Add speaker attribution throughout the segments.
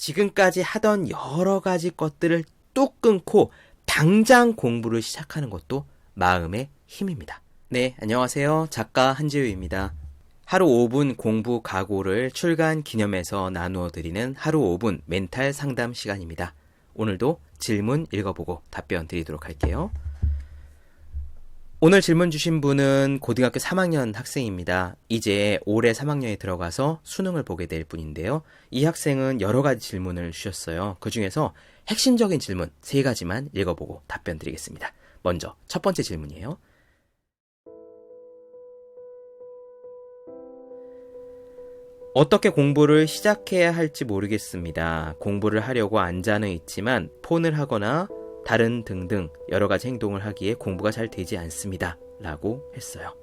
Speaker 1: 지금까지 하던 여러 가지 것들을 뚝 끊고 당장 공부를 시작하는 것도 마음의 힘입니다. 네, 안녕하세요. 작가 한지우입니다. 하루 5분 공부 각오를 출간 기념해서 나누어 드리는 하루 5분 멘탈 상담 시간입니다. 오늘도 질문 읽어보고 답변 드리도록 할게요. 오늘 질문 주신 분은 고등학교 3학년 학생입니다. 이제 올해 3학년에 들어가서 수능을 보게 될 분인데요. 이 학생은 여러 가지 질문을 주셨어요. 그 중에서 핵심적인 질문 3가지만 읽어보고 답변 드리겠습니다. 먼저 첫 번째 질문이에요. 어떻게 공부를 시작해야 할지 모르겠습니다. 공부를 하려고 앉아는 있지만 폰을 하거나 다른 등등 여러 가지 행동을 하기에 공부가 잘 되지 않습니다. 라고 했어요.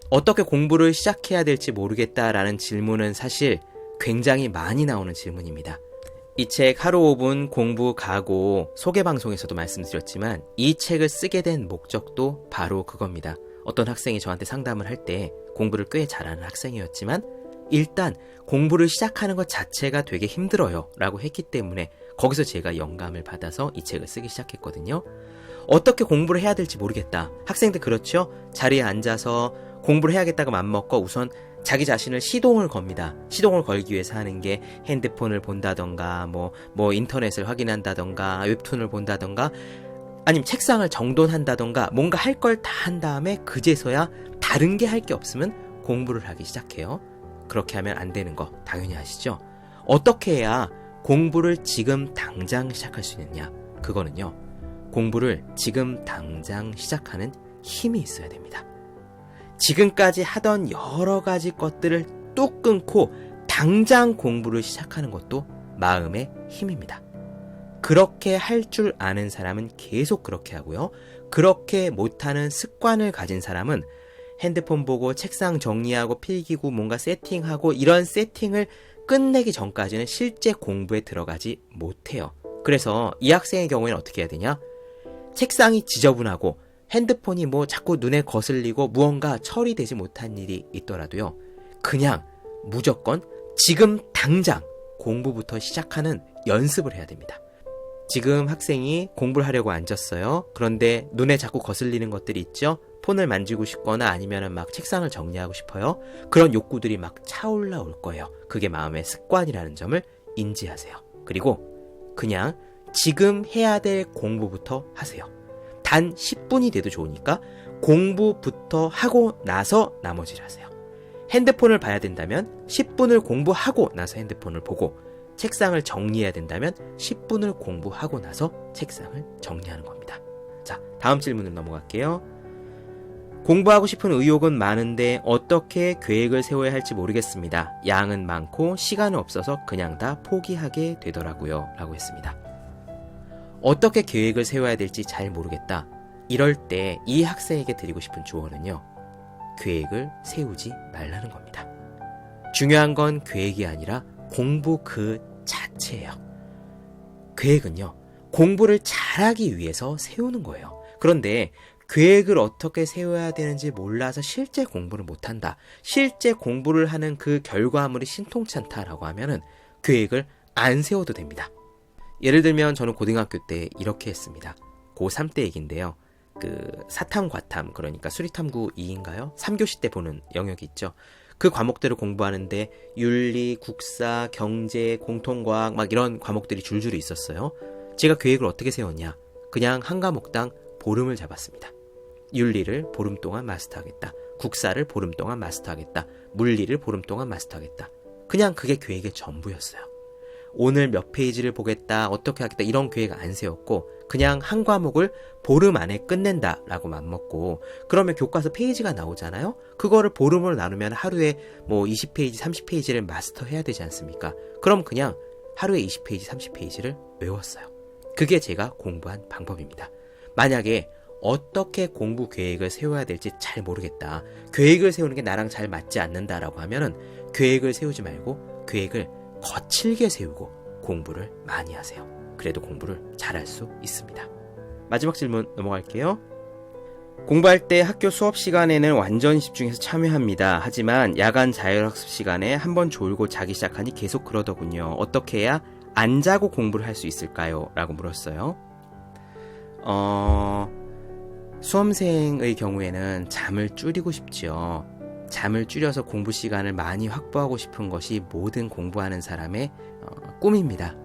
Speaker 1: 어떻게 공부를 시작해야 될지 모르겠다라는 질문은 사실 굉장히 많이 나오는 질문입니다. 이 책 하루 5분 공부 각오 소개 방송에서도 말씀드렸지만 이 책을 쓰게 된 목적도 바로 그겁니다. 어떤 학생이 저한테 상담을 할 때 공부를 꽤 잘하는 학생이었지만 일단 공부를 시작하는 것 자체가 되게 힘들어요 라고 했기 때문에 거기서 제가 영감을 받아서 이 책을 쓰기 시작했거든요. 어떻게 공부를 해야 될지 모르겠다. 학생들 그렇죠? 자리에 앉아서 공부를 해야겠다고 맘먹고 우선 자기 자신을 시동을 겁니다. 시동을 걸기 위해서 하는 게 핸드폰을 본다던가 뭐 인터넷을 확인한다던가 웹툰을 본다던가 아니면 책상을 정돈한다던가 뭔가 할 걸 다 한 다음에 그제서야 다른 게 할 게 없으면 공부를 하기 시작해요. 그렇게 하면 안 되는 거 당연히 아시죠? 어떻게 해야 공부를 지금 당장 시작할 수 있느냐? 그거는요. 공부를 지금 당장 시작하는 힘이 있어야 됩니다. 지금까지 하던 여러 가지 것들을 뚝 끊고 당장 공부를 시작하는 것도 마음의 힘입니다. 그렇게 할 줄 아는 사람은 계속 그렇게 하고요. 그렇게 못하는 습관을 가진 사람은 핸드폰 보고 책상 정리하고 필기구 뭔가 세팅하고 이런 세팅을 끝내기 전까지는 실제 공부에 들어가지 못해요. 그래서 이 학생의 경우에는 어떻게 해야 되냐? 책상이 지저분하고 핸드폰이 자꾸 눈에 거슬리고 무언가 처리되지 못한 일이 있더라도요. 그냥 무조건 지금 당장 공부부터 시작하는 연습을 해야 됩니다. 지금 학생이 공부를 하려고 앉았어요. 그런데 눈에 자꾸 거슬리는 것들이 있죠? 폰을 만지고 싶거나 아니면 막 책상을 정리하고 싶어요. 그런 욕구들이 막 차올라올 거예요. 그게 마음의 습관이라는 점을 인지하세요. 그리고 그냥 지금 해야 될 공부부터 하세요. 단 10분이 돼도 좋으니까 공부부터 하고 나서 나머지를 하세요. 핸드폰을 봐야 된다면 10분을 공부하고 나서 핸드폰을 보고 책상을 정리해야 된다면 10분을 공부하고 나서 책상을 정리하는 겁니다. 자, 다음 질문으로 넘어갈게요. 공부하고 싶은 의욕은 많은데 어떻게 계획을 세워야 할지 모르겠습니다. 양은 많고 시간은 없어서 그냥 다 포기하게 되더라고요. 라고 했습니다. 어떻게 계획을 세워야 될지 잘 모르겠다. 이럴 때 이 학생에게 드리고 싶은 조언은요. 계획을 세우지 말라는 겁니다. 중요한 건 계획이 아니라 공부 그 자체예요. 계획은요. 공부를 잘하기 위해서 세우는 거예요. 그런데 계획을 어떻게 세워야 되는지 몰라서 실제 공부를 못한다. 실제 공부를 하는 그 결과물이 신통치 않다라고 하면은 계획을 안 세워도 됩니다. 예를 들면 저는 고등학교 때 이렇게 했습니다. 고3 때 얘기인데요. 사탐, 과탐, 그러니까 수리탐구 2인가요? 3교시 때 보는 영역이 있죠. 그 과목들을 공부하는데 윤리, 국사, 경제, 공통과학 막 이런 과목들이 줄줄이 있었어요. 제가 계획을 어떻게 세웠냐? 그냥 한 과목당 보름을 잡았습니다. 윤리를 보름 동안 마스터하겠다. 국사를 보름 동안 마스터하겠다. 물리를 보름 동안 마스터하겠다. 그냥 그게 계획의 전부였어요. 오늘 몇 페이지를 보겠다, 어떻게 하겠다 이런 계획 안 세웠고 그냥 한 과목을 보름 안에 끝낸다 라고 맘먹고 그러면 교과서 페이지가 나오잖아요. 그거를 보름으로 나누면 하루에 20페이지, 30페이지를 마스터해야 되지 않습니까? 그럼 그냥 하루에 20페이지, 30페이지를 외웠어요. 그게 제가 공부한 방법입니다. 만약에 어떻게 공부 계획을 세워야 될지 잘 모르겠다. 계획을 세우는 게 나랑 잘 맞지 않는다라고 하면은 계획을 세우지 말고 계획을 거칠게 세우고 공부를 많이 하세요. 그래도 공부를 잘할 수 있습니다. 마지막 질문 넘어갈게요. 공부할 때 학교 수업 시간에는 완전히 집중해서 참여합니다. 하지만 야간 자율학습 시간에 한번 졸고 자기 시작하니 계속 그러더군요. 어떻게 해야 안 자고 공부를 할 수 있을까요? 라고 물었어요. 수험생의 경우에는 잠을 줄이고 싶죠. 잠을 줄여서 공부 시간을 많이 확보하고 싶은 것이 모든 공부하는 사람의 꿈입니다.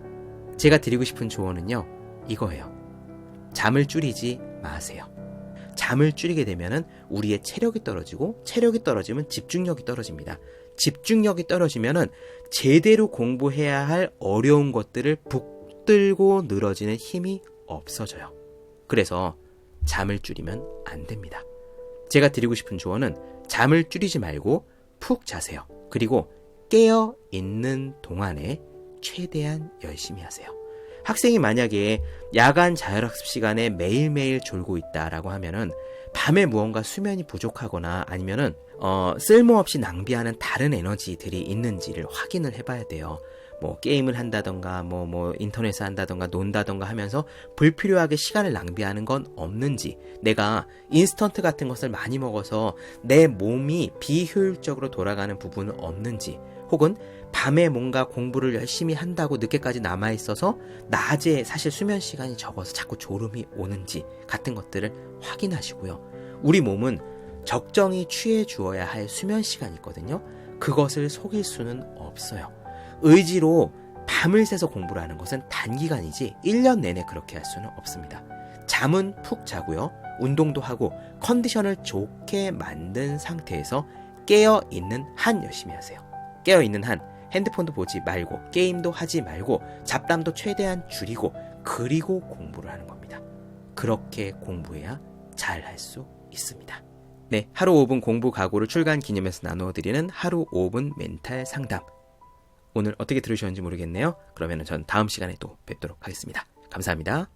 Speaker 1: 제가 드리고 싶은 조언은요, 이거예요. 잠을 줄이지 마세요. 잠을 줄이게 되면 우리의 체력이 떨어지고, 체력이 떨어지면 집중력이 떨어집니다. 집중력이 떨어지면 제대로 공부해야 할 어려운 것들을 붙들고 늘어지는 힘이 없어져요. 그래서 잠을 줄이면 안 됩니다. 제가 드리고 싶은 조언은 잠을 줄이지 말고 푹 자세요. 그리고 깨어 있는 동안에 최대한 열심히 하세요. 학생이 만약에 야간 자율학습 시간에 매일매일 졸고 있다라고 하면은 밤에 무언가 수면이 부족하거나 아니면은 쓸모없이 낭비하는 다른 에너지들이 있는지를 확인을 해봐야 돼요. 뭐 게임을 한다던가 뭐 인터넷을 한다던가 논다던가 하면서 불필요하게 시간을 낭비하는 건 없는지, 내가 인스턴트 같은 것을 많이 먹어서 내 몸이 비효율적으로 돌아가는 부분은 없는지, 혹은 밤에 뭔가 공부를 열심히 한다고 늦게까지 남아있어서 낮에 사실 수면 시간이 적어서 자꾸 졸음이 오는지 같은 것들을 확인하시고요. 우리 몸은 적정히 취해 주어야 할 수면 시간이 있거든요. 그것을 속일 수는 없어요. 의지로 밤을 새서 공부를 하는 것은 단기간이지 1년 내내 그렇게 할 수는 없습니다. 잠은 푹 자고요. 운동도 하고 컨디션을 좋게 만든 상태에서 깨어있는 한 열심히 하세요. 깨어있는 한 핸드폰도 보지 말고 게임도 하지 말고 잡담도 최대한 줄이고, 그리고 공부를 하는 겁니다. 그렇게 공부해야 잘 할 수 있습니다. 네, 하루 5분 공부 각오를 출간 기념해서 나누어드리는 하루 5분 멘탈 상담. 오늘 어떻게 들으셨는지 모르겠네요. 그러면 전 다음 시간에 또 뵙도록 하겠습니다. 감사합니다.